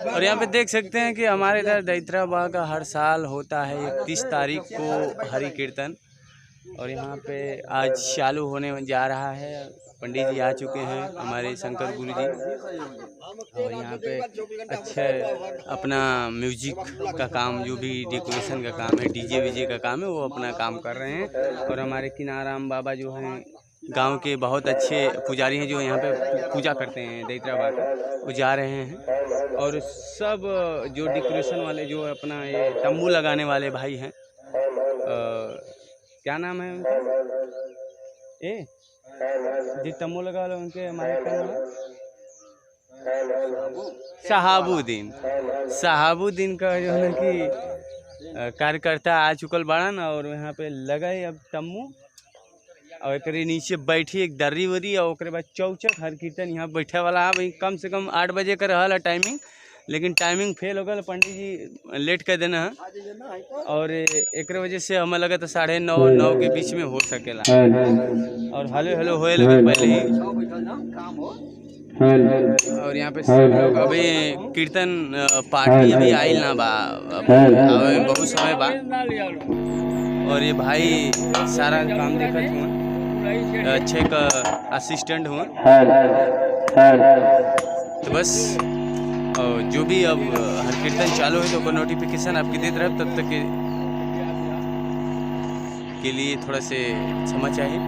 और यहाँ पे देख सकते हैं कि हमारे इधर दैत्रा का हर साल होता है 31 तारीख को हरि कीर्तन। और यहाँ पे आज चालू होने जा रहा है। पंडित जी आ चुके हैं, हमारे शंकर गुरु जी। और यहाँ पे अच्छे अपना म्यूजिक का काम, जो भी डेकोरेशन का काम है, डीजे वीजे का काम है, वो अपना काम कर रहे हैं। और हमारे किनाराम बाबा जो हैं गांव के बहुत अच्छे पुजारी हैं, जो यहाँ पे पूजा करते हैं दैत्रा बाबा का, वो जा रहे हैं। और सब जो डेकोरेशन वाले, जो अपना ये तंबू लगाने वाले भाई हैं, क्या नाम है उनका, जी तंबू लगा लो उनके, हमारे क्या नाम है, शहाबुद्दीन का जो है ना कि कार्यकर्ता आ चुकल बाड़ा ना। और यहाँ पे लगा है अब तम्बू, और एक नीचे बैठी एक दर्री वरी, और उसके बाद चौचक हर कीर्तन यहाँ बैठे वाला है भाई। कम से कम 8 बजे का रहा टाइमिंग, लेकिन टाइमिंग फेल हो गया, पंडित जी लेट कर देना है। और एक वजह से हमें लगा तो 9:30 के बीच में हो सकेला। और हेलो होए लगे पहले ही। और यहाँ पे सब लोग अभी कीर्तन पार्टी अभी आइल ना बा, बहुत समय बा। और ये भाई सारा काम देखत हुआ, अच्छे का असिस्टेंट हुआ। तो बस जो भी अब हर कीर्तन चालू है तो नोटिफिकेशन आपकी देते रहे। तब तक के लिए थोड़ा से क्षमा चाहिए।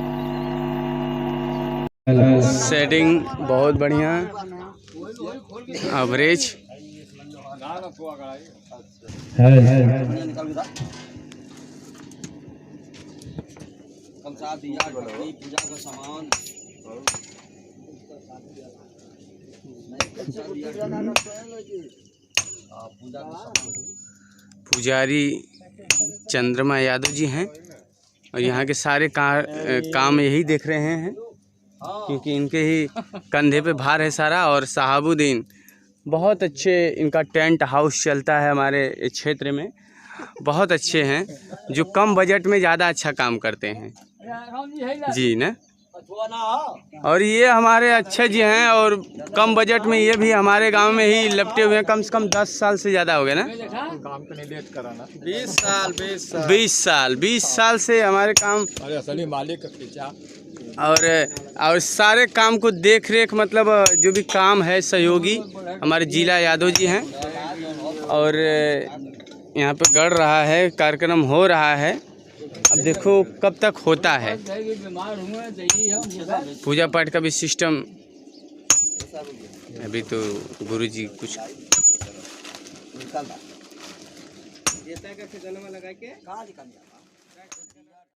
सेटिंग बहुत बढ़िया, एवरेज। पूजा का सामान पुजारी चंद्रमा यादव जी हैं। और यहाँ के सारे काम यही देख रहे हैं, क्योंकि इनके ही कंधे पे भार है सारा। और शहाबुद्दीन बहुत अच्छे, इनका टेंट हाउस चलता है हमारे क्षेत्र में, बहुत अच्छे हैं, जो कम बजट में ज़्यादा अच्छा काम करते हैं जी ना। और ये हमारे अच्छे जी हैं, और कम बजट में ये भी हमारे गांव में ही लपटे हुए हैं। कम से कम 10 साल से ज़्यादा हो गए ना, काम को नहीं लेट कराना। 20 साल से हमारे काम, असली मालिक का। और सारे काम को देख रेख, मतलब जो भी काम है, सहयोगी हमारे जिला यादव जी हैं। और यहाँ पे गढ़ रहा है, कार्यक्रम हो रहा है। अब देखो कब तक होता है। पूजा पाठ का भी सिस्टम अभी तो गुरुजी कुछ